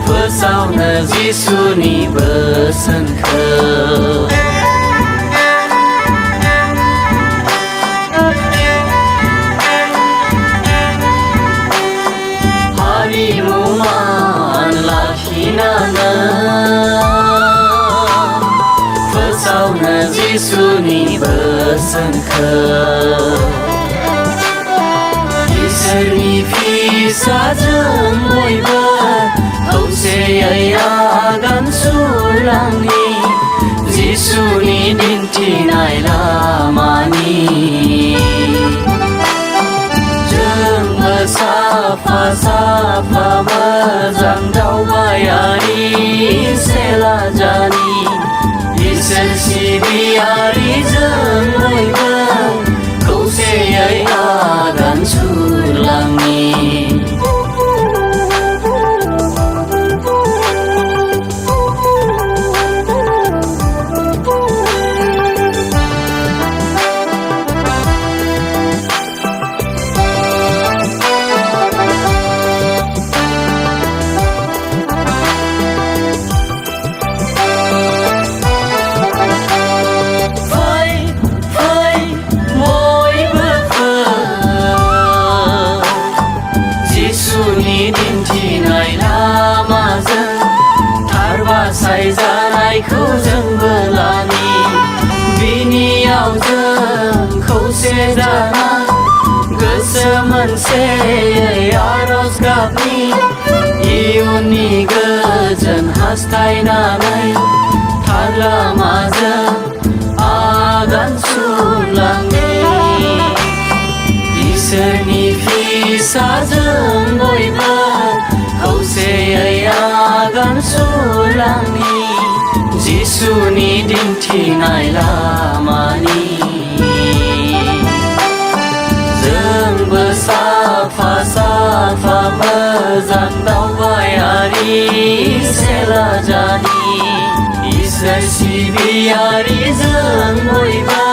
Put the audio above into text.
फोसावनो जिसुनि बोसोनखौ हारिमु मान लाखिनानै फोसावनो जिसुनि बोसोनखौ इसोरनि फिसाजों बयबो खौसेयै आगान सुरलांनि जिसुनि दिन्थिनाय लामानि जोंबो साफा साफा मोजां दावबायारि सेला जानि इसोर सिबियारिजों बयबो खौसेयै आगान सुरलांनि दिन्थिनाय लामाजों थार बासायजानायखौ जोंबो लानि बिनियाव जों खौसे जाना गोसो मोनसेयै आरज गाबनि इयुननि गोजोन हास्थायनानै थार लामाजों आगान सुरलांनि इसोरनि फिसाजों बयबो खौसेयै आगान सुरलांनि जिसुनि दिन्थिनाय लामानि जोंबो साफा साफा मोजां दावबायारि सेला जानि इसोर सिबियारिजों बयबो